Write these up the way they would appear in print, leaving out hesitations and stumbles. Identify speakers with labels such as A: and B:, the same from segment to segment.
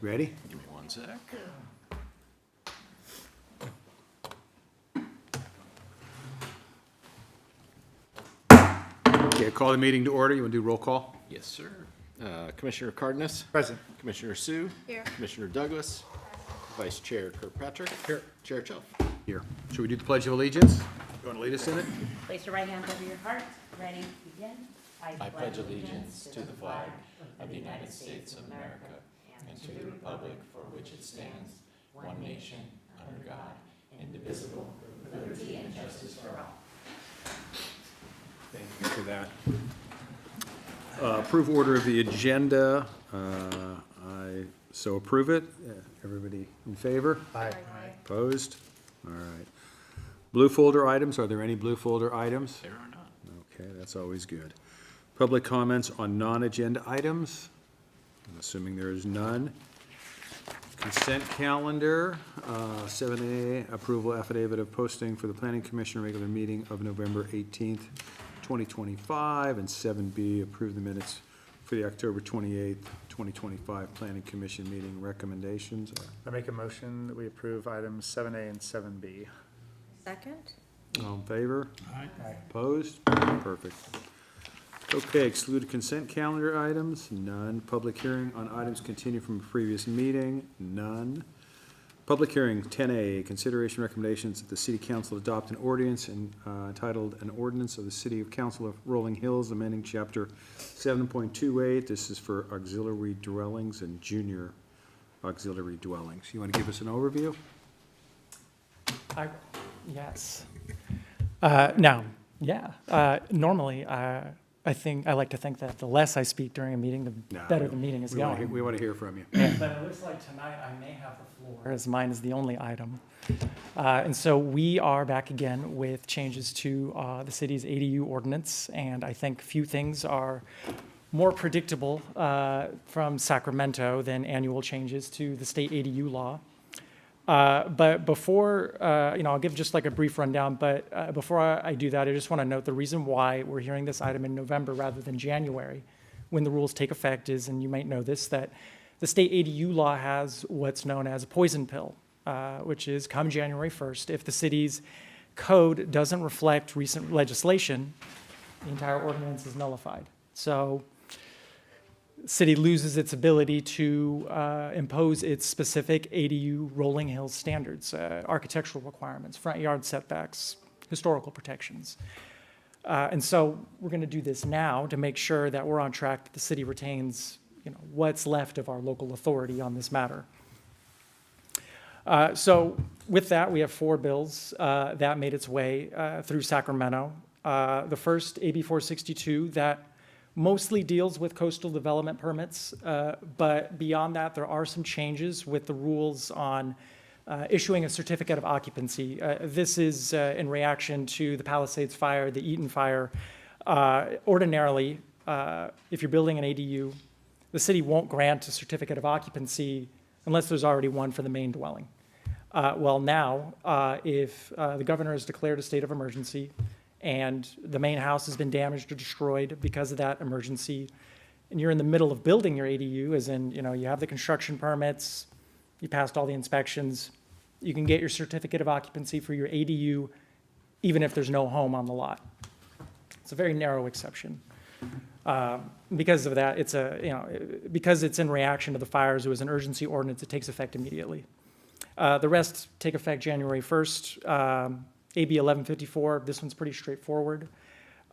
A: Ready?
B: Give me one sec.
A: Okay, call the meeting to order. You want to do roll call?
B: Yes, sir. Commissioner Cardenas.
C: Present.
B: Commissioner Sue.
D: Here.
B: Commissioner Douglas. Vice Chair Kirkpatrick.
C: Here.
B: Chair Chuff.
A: Here. Should we do the Pledge of Allegiance? You want to lead us in it?
D: Place your right hand over your heart. Ready, begin.
B: I pledge allegiance to the flag of the United States of America and to the republic for which it stands, one nation, under God, indivisible, with liberty and justice for all.
A: Thank you for that. Approve order of the agenda. I so approve it. Everybody in favor?
C: Aye.
A: Opposed? All right. Blue folder items. Are there any blue folder items?
B: There are none.
A: Okay, that's always good. Public comments on non-agenda items. I'm assuming there is none. Consent calendar, 7A, approval affidavit of posting for the Planning Commission regular meeting of November 18th, 2025, and 7B, approve the minutes for the October 28th, 2025 Planning Commission meeting recommendations.
C: I make a motion that we approve items 7A and 7B.
D: Second.
A: All in favor?
C: Aye.
A: Opposed? Perfect. Okay, excluded consent calendar items, none. Public hearing on items continued from a previous meeting, none. Public hearing, 10A, consideration recommendations that the city council adopt an ordinance entitled An Ordinance of the City of Council of Rolling Hills, amending chapter 7.28. This is for auxiliary dwellings and junior auxiliary dwellings. You want to give us an overview?
E: Yes. Normally, I like to think that the less I speak during a meeting, the better the meeting is going.
A: We want to hear from you.
E: But it looks like tonight I may have the floor, as mine is the only item. And so we are back again with changes to the city's ADU ordinance, and I think few things are more predictable from Sacramento than annual changes to the state ADU law. But before, I'll give just like a brief rundown, but before I do that, I just want to note the reason why we're hearing this item in November rather than January, when the rules take effect is, and you might know this, that the state ADU law has what's known as a poison pill, which is come January 1st, if the city's code doesn't reflect recent legislation, the entire ordinance is nullified. So city loses its ability to impose its specific ADU rolling hills standards, architectural requirements, front yard setbacks, historical protections. And so we're going to do this now to make sure that we're on track, that the city retains what's left of our local authority on this matter. So with that, we have 4 bills that made its way through Sacramento. The first, AB 462, that mostly deals with coastal development permits, but beyond that, there are some changes with the rules on issuing a certificate of occupancy. This is in reaction to the Palisades fire, the Eaton fire. Ordinarily, if you're building an ADU, the city won't grant a certificate of occupancy unless there's already one for the main dwelling. Well, now, if the governor has declared a state of emergency, and the main house has been damaged or destroyed because of that emergency, and you're in the middle of building your ADU, as in, you have the construction permits, you passed all the inspections, you can get your certificate of occupancy for your ADU, even if there's no home on the lot. It's a very narrow exception. Because of that, because it's in reaction to the fires, it was an urgency ordinance, it takes effect immediately. The rest take effect January 1st. AB 1154, this one's pretty straightforward.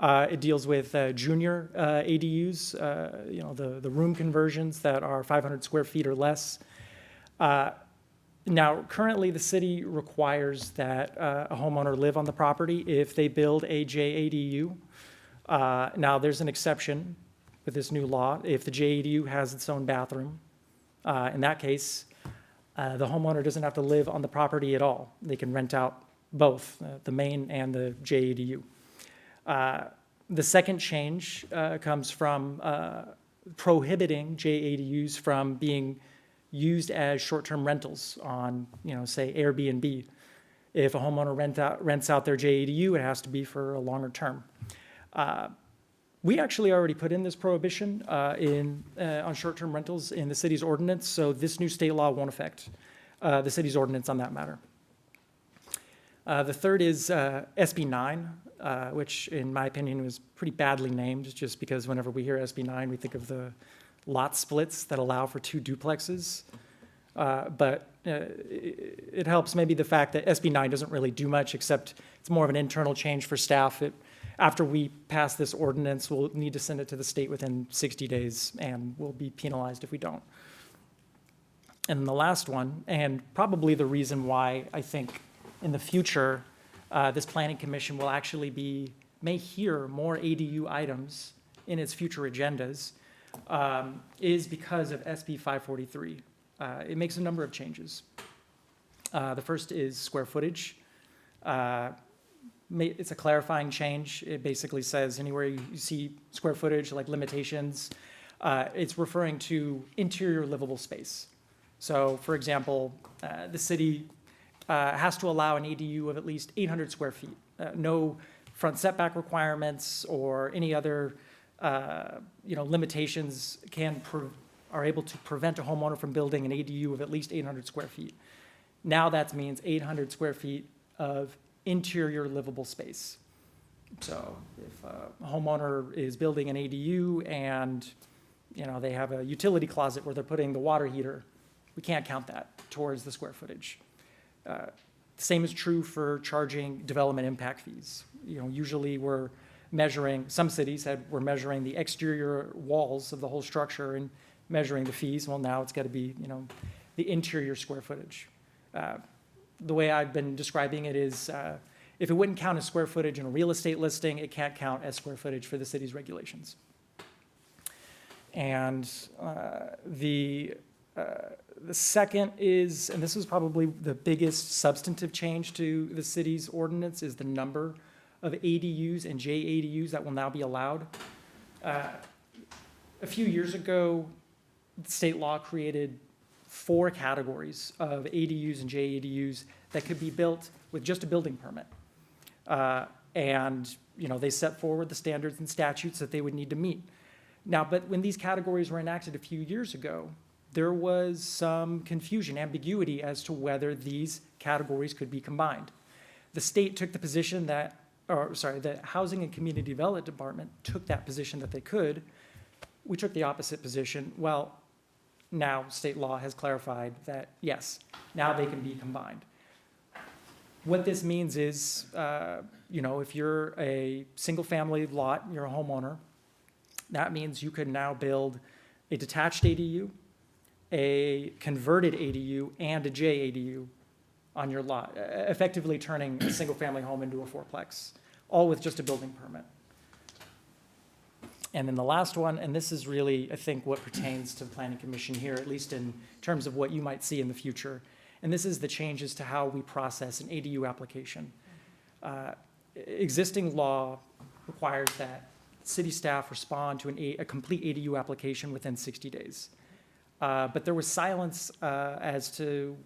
E: It deals with junior ADUs, the room conversions that are 500 square feet or less. Now, currently, the city requires that a homeowner live on the property if they build a JADU. Now, there's an exception with this new law. If the JADU has its own bathroom, in that case, the homeowner doesn't have to live on the property at all. They can rent out both the main and the JADU. The second change comes from prohibiting JADUs from being used as short-term rentals on, say, Airbnb. If a homeowner rents out their JADU, it has to be for a longer term. We actually already put in this prohibition on short-term rentals in the city's ordinance, so this new state law won't affect the city's ordinance on that matter. The third is SB 9, which in my opinion was pretty badly named, just because whenever we hear SB 9, we think of the lot splits that allow for 2 duplexes. But it helps maybe the fact that SB 9 doesn't really do much, except it's more of an internal change for staff. After we pass this ordinance, we'll need to send it to the state within 60 days, and we'll be penalized if we don't. And then the last one, and probably the reason why I think in the future, this planning commission will actually may hear more ADU items in its future agendas, is because of SB 543. It makes a number of changes. The first is square footage. It's a clarifying change. It basically says anywhere you see square footage, like limitations, it's referring to interior livable space. So, for example, the city has to allow an ADU of at least 800 square feet. No front setback requirements or any other limitations are able to prevent a homeowner from building an ADU of at least 800 square feet. Now that means 800 square feet of interior livable space. So if a homeowner is building an ADU and they have a utility closet where they're putting the water heater, we can't count that towards the square footage. The same is true for charging development impact fees. Usually we're measuring, some cities we're measuring the exterior walls of the whole structure and measuring the fees. Well, now it's got to be, the interior square footage. The way I've been describing it is, if it wouldn't count as square footage in a real estate listing, it can't count as square footage for the city's regulations. And the second is, and this is probably the biggest substantive change to the city's ordinance, is the number of ADUs and JADUs that will now be allowed. A few years ago, the state law created 4 categories of ADUs and JADUs that could be built with just a building permit. And they set forward the standards and statutes that they would need to meet. Now, but when these categories were enacted a few years ago, there was some confusion, ambiguity as to whether these categories could be combined. The state took the position the Housing and Community Development Department took that position that they could. We took the opposite position. Well, now state law has clarified that, yes, now they can be combined. What this means is, if you're a single-family lot, you're a homeowner, that means you could now build a detached ADU, a converted ADU, and a JADU on your lot, effectively turning a single-family home into a 4-plex, all with just a building permit. And then the last one, and this is really, I think, what pertains to the Planning Commission here, at least in terms of what you might see in the future, and this is the changes to how we process an ADU application. Existing law requires that city staff respond to a complete ADU application within 60 days. But there was silence as to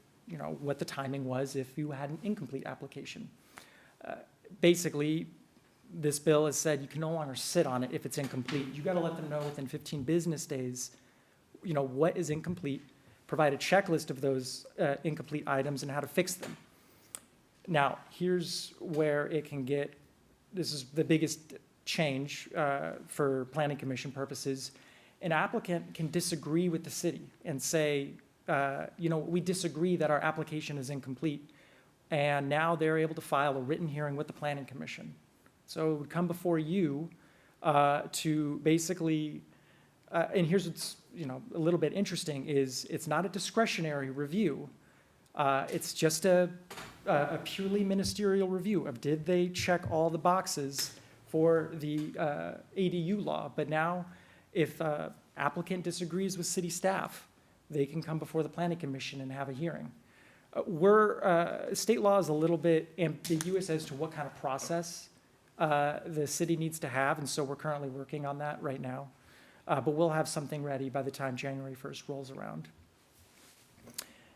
E: what the timing was if you had an incomplete application. Basically, this bill has said you can no longer sit on it if it's incomplete. You got to let them know within 15 business days, what is incomplete, provide a checklist of those incomplete items and how to fix them. Now, here's where it can get, this is the biggest change for Planning Commission purposes. An applicant can disagree with the city and say, we disagree that our application is incomplete. And now they're able to file a written hearing with the Planning Commission. So it would come before you to basically, and here's what's a little bit interesting is it's not a discretionary review. It's just a purely ministerial review of did they check all the boxes for the ADU law. But now if applicant disagrees with city staff, they can come before the Planning Commission and have a hearing. State law is a little bit ambiguous as to what kind of process the city needs to have, and so we're currently working on that right now. But we'll have something ready by the time January 1st rolls around.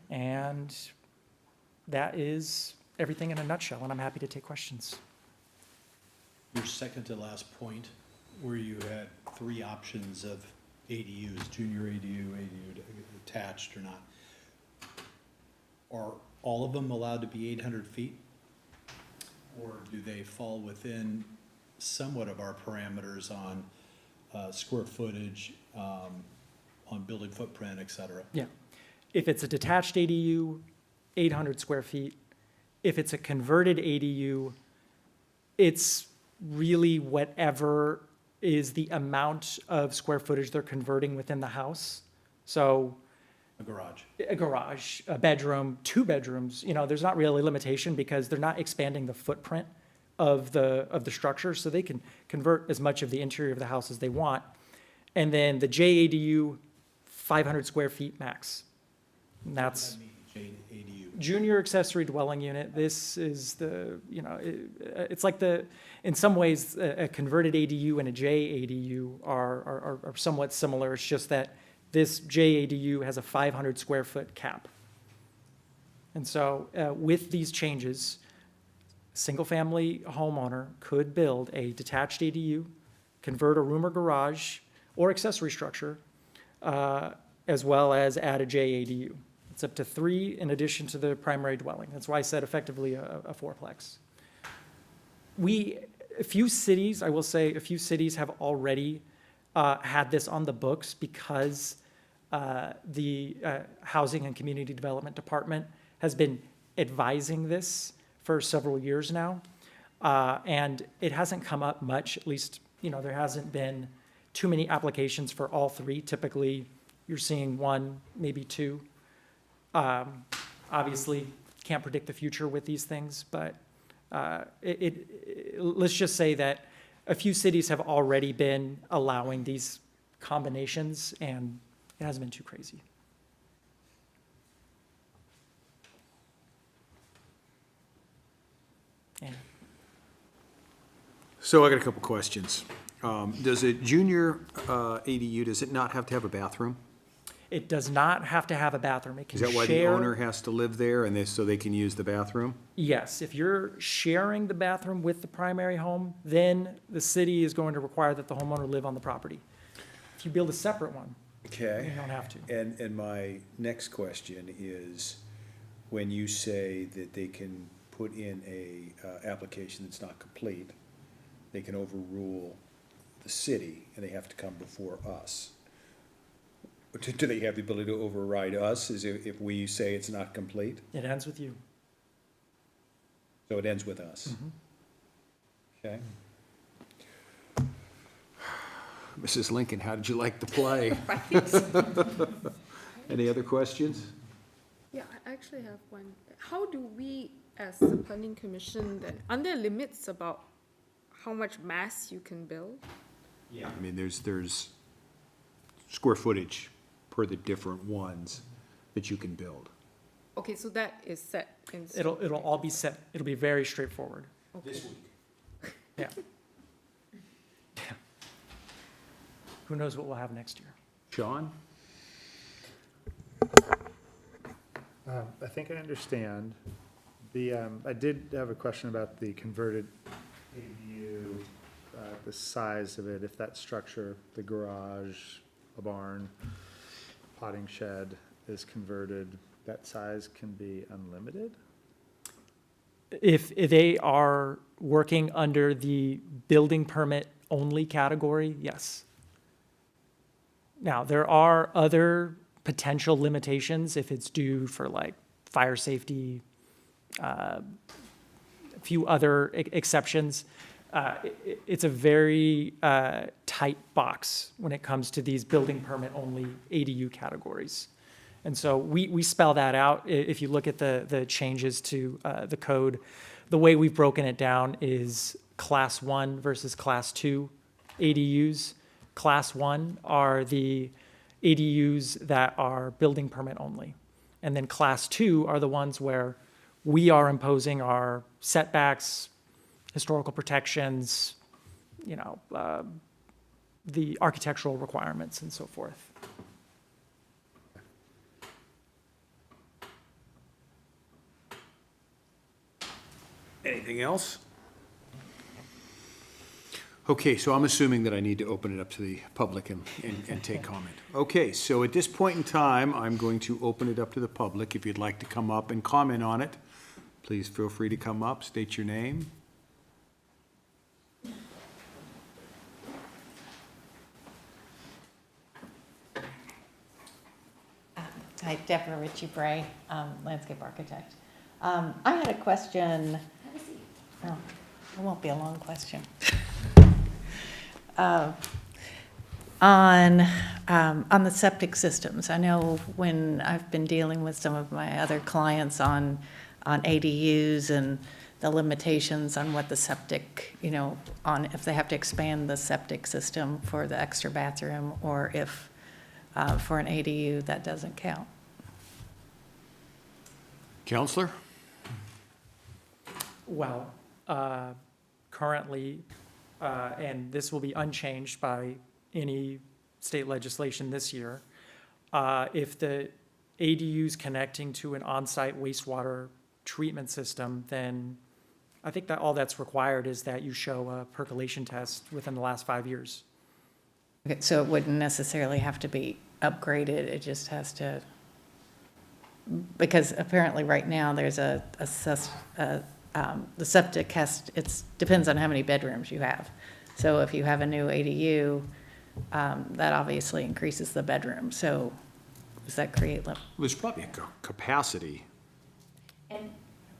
E: And that is everything in a nutshell, and I'm happy to take questions.
F: Your second to last point where you had three options of ADUs, junior ADU, attached or not. Are all of them allowed to be 800 feet? Or do they fall within somewhat of our parameters on square footage, on building footprint, et cetera?
E: Yeah. If it's a detached ADU, 800 square feet. If it's a converted ADU, it's really whatever is the amount of square footage they're converting within the house. So
F: A garage.
E: a garage, a bedroom, 2 bedrooms, there's not really a limitation because they're not expanding the footprint of the structure, so they can convert as much of the interior of the house as they want. And then the JADU, 500 square feet max. And that's
F: What does that mean, ADU?
E: junior accessory dwelling unit. This is it's like in some ways, a converted ADU and a JADU are somewhat similar. It's just that this JADU has a 500 square foot cap. And so with these changes, single-family homeowner could build a detached ADU, convert a room or garage or accessory structure, as well as add a JADU. It's up to 3 in addition to the primary dwelling. That's why I said effectively a fourplex. A few cities have already had this on the books because the Housing and Community Development Department has been advising this for several years now. And it hasn't come up much, at least, there hasn't been too many applications for all 3. Typically, you're seeing 1, maybe 2. Obviously, can't predict the future with these things, but let's just say that a few cities have already been allowing these combinations, and it hasn't been too crazy. And
A: So I got a couple questions. Does a junior ADU, does it not have to have a bathroom?
E: it does not have to have a bathroom. It
A: Is
E: can
A: that why the
E: share.
A: owner has to live there and so they can use the bathroom?
E: Yes, if you're sharing the bathroom with the primary home, then the city is going to require that the homeowner live on the property. If you build a separate one,
A: Okay.
E: you don't have to.
A: And my next question is, when you say that they can put in a application that's not complete, they can overrule the city and they have to come before us. Do they have the ability to override us as if we say it's not complete?
E: It ends with you.
A: So it ends with us? Okay. Mrs. Lincoln, how did you like the play? Any other questions?
G: Yeah, I actually have one. How do we, as the planning commission, then, are there limits about how much mass you can build?
A: Yeah. I mean, there's square footage per the different ones that you can build.
G: Okay, so that is set in.
E: It'll all be set. It'll be very straightforward.
A: This week.
E: Yeah. Yeah. Who knows what we'll have next year?
A: Sean?
C: I think I understand. I did have a question about the converted ADU, the size of it, if that structure, the garage, a barn, potting shed is converted, that size can be unlimited?
E: If they are working under the building permit only category, yes. Now, there are other potential limitations if it's due for like fire safety, a few other exceptions. It's a very tight box when it comes to these building permit only ADU categories. And so we spell that out. If you look at the changes to the code, the way we've broken it down is class 1 versus class 2 ADUs. Class 1 are the ADUs that are building permit only. And then class 2 are the ones where we are imposing our setbacks, historical protections, the architectural requirements and so forth.
A: Anything else? Okay, so I'm assuming that I need to open it up to the public and take comment. Okay, so at this point in time, I'm going to open it up to the public. If you'd like to come up and comment on it, please feel free to come up, state your name.
H: Hi, Deborah Ritchie Bray, landscape architect. I had a question. Oh, it won't be a long question. On the septic systems, I know when I've been dealing with some of my other clients on ADUs and the limitations on what the septic, on if they have to expand the septic system for the extra bathroom, or if for an ADU that doesn't count.
A: Counselor?
E: Well, currently, and this will be unchanged by any state legislation this year, if the ADU's connecting to an on-site wastewater treatment system, then I think that all that's required is that you show a percolation test within the last 5 years.
H: Okay, so it wouldn't necessarily have to be upgraded, it just has to, because apparently right now there's the septic it depends on how many bedrooms you have. So if you have a new ADU, that obviously increases the bedroom, so does that create?
A: There's probably a capacity.
D: And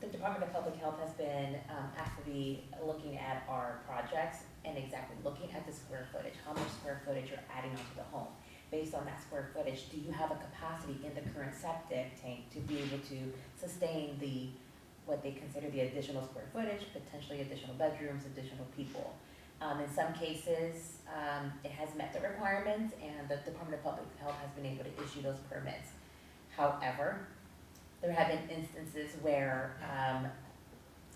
D: the Department of Public Health has been actively looking at our projects and exactly looking at the square footage, how much square footage you're adding onto the home. Based on that square footage, do you have a capacity in the current septic tank to be able to sustain what they consider the additional square footage, potentially additional bedrooms, additional people? In some cases, it has met the requirements, and the Department of Public Health has been able to issue those permits. However, there have been instances where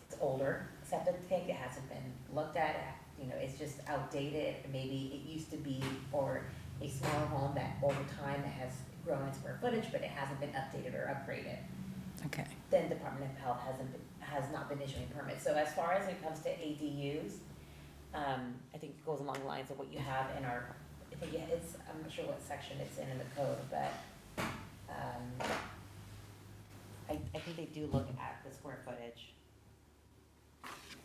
D: it's older septic tank that hasn't been looked at, it's just outdated. Maybe it used to be for a smaller home that over time has grown in square footage, but it hasn't been updated or upgraded.
H: Okay.
D: Then Department of Health has not been issuing permits. So as far as it comes to ADUs, I think it goes along the lines of what you have in our, I'm not sure what section it's in the code, but I think they do look at the square footage.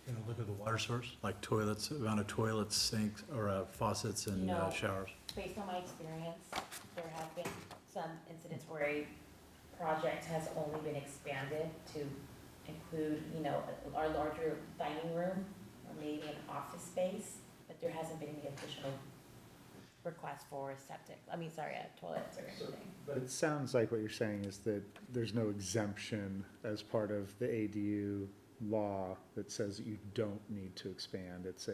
F: You know, look at the water source, like toilets, amount of toilets, sinks, or faucets and
D: No.
F: showers.
D: Based on my experience, there have been some incidents where a project has only been expanded to include, our larger dining room or maybe an office space, but there hasn't been any additional request for toilets or anything.
C: But it sounds like what you're saying is that there's no exemption as part of the ADU law that says that you don't need to expand. It's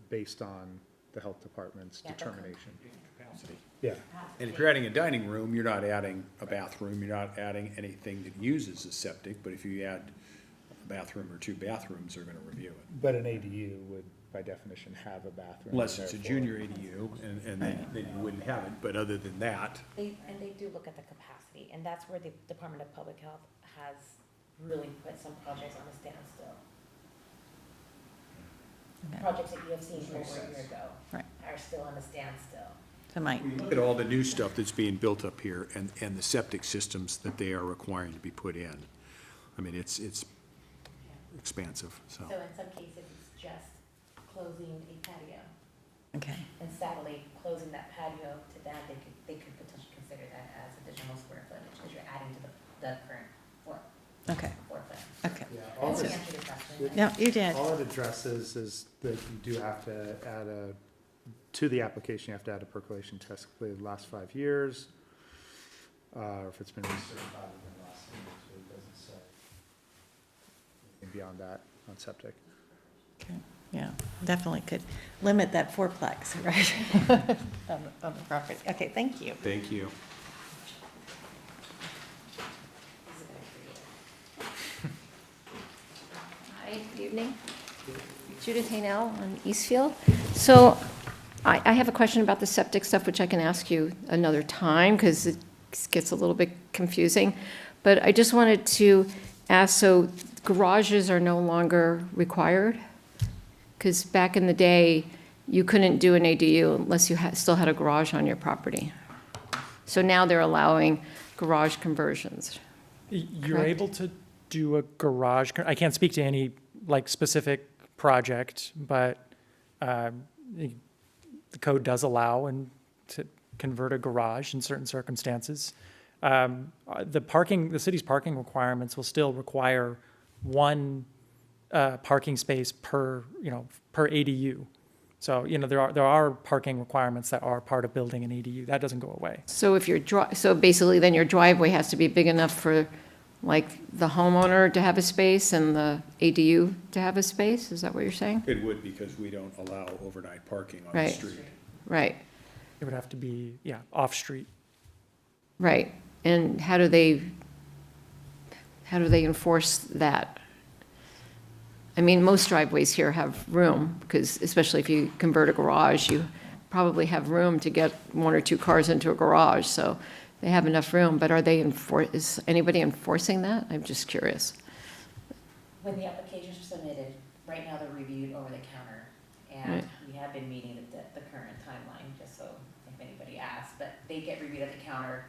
C: based on the health department's determination. Yeah.
A: And if you're adding a dining room, you're not adding a bathroom, you're not adding anything that uses a septic, but if you add a bathroom or 2 bathrooms, they're gonna review it.
C: But an ADU would, by definition, have a bathroom.
A: Unless it's a
C: therefore-
A: junior ADU, and then you wouldn't have it, but other than that,
D: They do look at the capacity, and that's where the Department of Public Health has really put some projects on a standstill.
H: Okay.
D: Projects that you have seen over a year ago
H: Right.
D: are still on a standstill.
H: So Mike,
A: look at all the new stuff that's being built up here and the septic systems that they are requiring to be put in. I mean, it's expansive, so.
D: So in some cases, it's just closing a patio,
H: okay,
D: and sadly, closing that patio to that, they could potentially consider that as additional square footage, because you're adding to the current floor plan.
H: okay.
C: Yeah, all
D: Does that
C: this-
D: answer your question?
H: No, you did.
C: All it addresses is that you do have to add to the application, you have to add a percolation test completed the last 5 years, or if it's been recertified within the last 10 years, so it doesn't say anything beyond that on septic.
H: Okay. Yeah, definitely could limit that fourplex, right? on the property. Okay, thank you.
A: Thank you.
D: This is very creative.
I: Hi, good evening. Judith Haynell on Eastfield. So I have a question about the septic stuff, which I can ask you another time because it gets a little bit confusing. But I just wanted to ask, so garages are no longer required? Because back in the day, you couldn't do an ADU unless you still had a garage on your property. So now they're allowing garage conversions.
E: You're
I: Correct.
E: able to do a garage, I can't speak to any like specific project, but the code does allow and to convert a garage in certain circumstances. The city's parking requirements will still require one parking space per ADU. So, there are parking requirements that are part of building an ADU. That doesn't go away.
I: So if so basically then your driveway has to be big enough for like the homeowner to have a space and the ADU to have a space? Is that what you're saying?
A: It would, because we don't allow overnight parking on the
I: Right.
A: street.
I: Right,
E: It would have to be, off-street.
I: right. And how do they enforce that? I mean, most driveways here have room, because especially if you convert a garage, you probably have room to get one or two cars into a garage, so they have enough room, but is anybody enforcing that? I'm just curious.
D: When the applications are submitted, right now they're reviewed over the counter. And
I: Right.
D: we have been meeting the current timeline, just so if anybody asks, but they get reviewed at the counter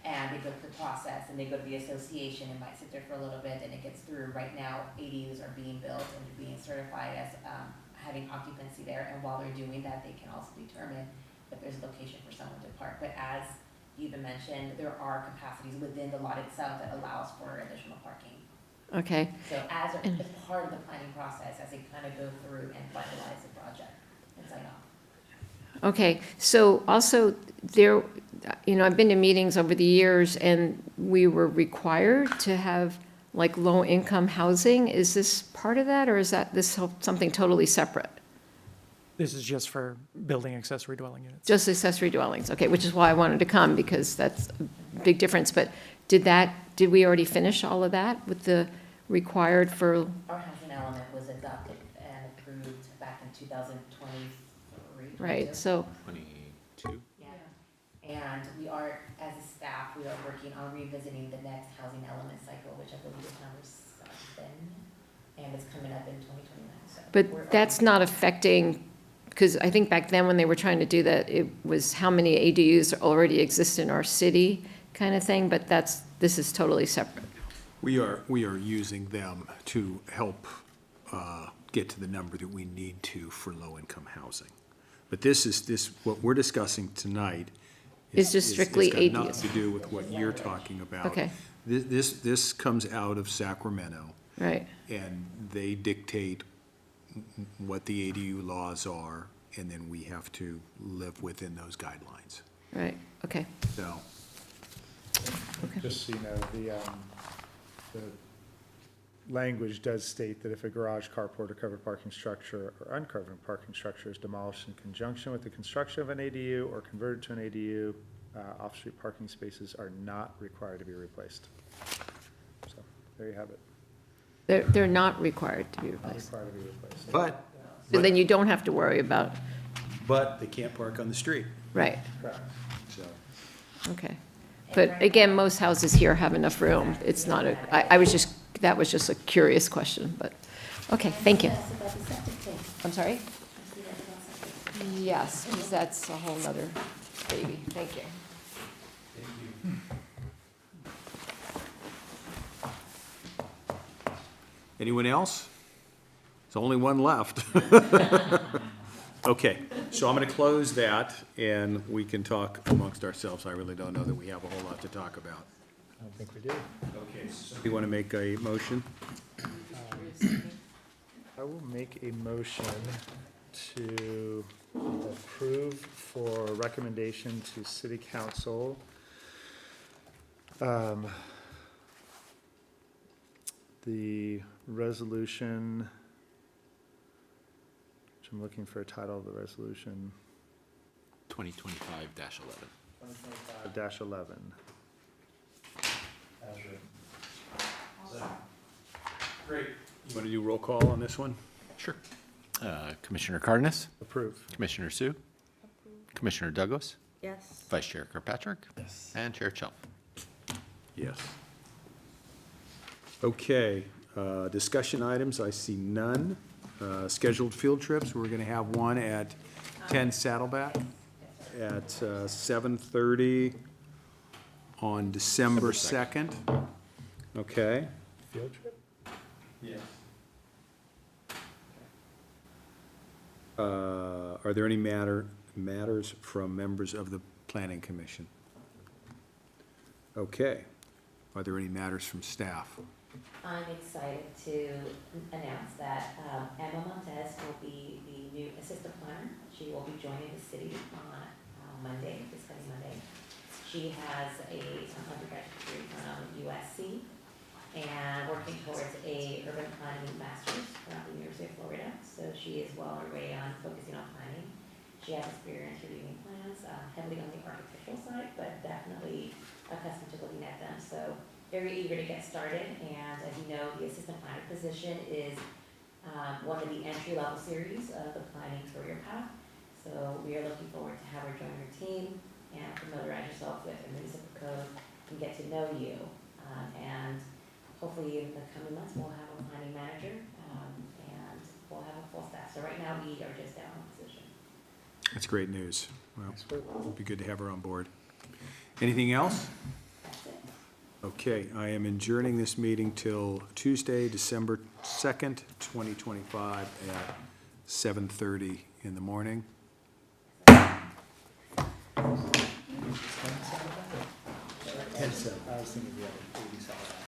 D: and they go through the process and they go to the association, it might sit there for a little bit and it gets through. Right now, ADUs are being built and being certified as having occupancy there, and while they're doing that, they can also determine if there's a location for someone to park. But as you even mentioned, there are capacities within the lot itself that allows for additional parking.
I: Okay,
D: So as part of the planning process, as they kind of go through and finalize the project and sign off.
I: okay. So also there, I've been to meetings over the years and we were required to have like low-income housing. Is this part of that, or is this something totally separate?
E: This is just for building accessory dwelling units.
I: Just accessory dwellings, okay, which is why I wanted to come, because that's a big difference. But did we already finish all of that with the required for,
D: Our housing element was adopted and approved back in 2023.
I: right, so,
B: 22?
D: Yeah. And we are, as a staff, we are working on revisiting the next housing element cycle, which I believe is number 7, and it's coming up in 2029, so. we're-
I: but that's not affecting, because I think back then when they were trying to do that, it was how many ADUs already exist in our city kind of thing, but this is totally separate.
A: We are using them to help get to the number that we need to for low-income housing. But what we're discussing tonight
I: It's just strictly
A: it's got
I: ADUs.
A: nothing to do with what you're talking about.
I: Okay.
A: This comes out of Sacramento,
I: Right,
A: and they dictate what the ADU laws are, and then we have to live within those guidelines.
I: right, okay.
A: So,
C: Just so you know, the language does state that if a garage, carport, or covered parking structure or uncovered parking structure is demolished in conjunction with the construction of an ADU or converted to an ADU, off-street parking spaces are not required to be replaced. So, there you have it.
I: They're not required to be
C: Not
I: replaced.
C: required to be replaced.
A: but
I: So then you don't have to worry about,
A: they can't park on the street,
I: right,
C: Correct.
A: so.
I: okay. But again, most houses here have enough room. It's not that was just a curious question, but, okay, thank you.
D: That's about the septic tank.
I: I'm sorry?
D: I see that's about septic.
I: Yes, because that's a whole nother baby. Thank you.
A: Anyone else? There's only one left. Okay, so I'm gonna close that, and we can talk amongst ourselves. I really don't know that we have a whole lot to talk about.
C: I don't think we do.
A: Okay, so you wanna make a motion?
C: I will make a motion to approve for recommendation to city council the resolution, which I'm looking for a title of the resolution,
B: 2025-11.
C: 2025-11.
A: Great. You wanna do roll call on this one?
B: Sure. Commissioner Cardenas,
C: Approve.
B: Commissioner Sue, Commissioner Douglas,
G: Yes.
B: Vice Chair Kirkpatrick. Yes. And Chair Chum.
A: Yes. Okay, discussion items, I see none. scheduled field trips. We're gonna have one at 10 Saddleback at 7:30 on December 2nd. Okay.
C: Field trip?
F: Yes.
A: Are there any matters from members of the Planning Commission? Okay. Are there any matters from staff?
D: I'm excited to announce that Emma Montez will be the new assistant planner. She will be joining the city on Monday, this coming Monday. She has an undergraduate degree from USC and working towards a urban planning master's from the University of Florida. So she is well on her way on focusing on planning. She has experience reviewing plans, heavily on the architectural side, but definitely accustomed to looking at them. So very eager to get started, and as you know, the assistant planner position is one of the entry-level series of the planning career path. So we are looking forward to have her join our team and familiarize yourself with the municipal code and get to know you. And hopefully in the coming months, we'll have a planning manager, and we'll have a full staff. So right now, we are just down one position.
A: That's great news. Well, it'd be good to have her on board. Anything else?
D: That's it.
A: Okay, I am adjourning this meeting till Tuesday, December 2nd, 2025 at 7:30 in the morning.
C: I was thinking the other, 87.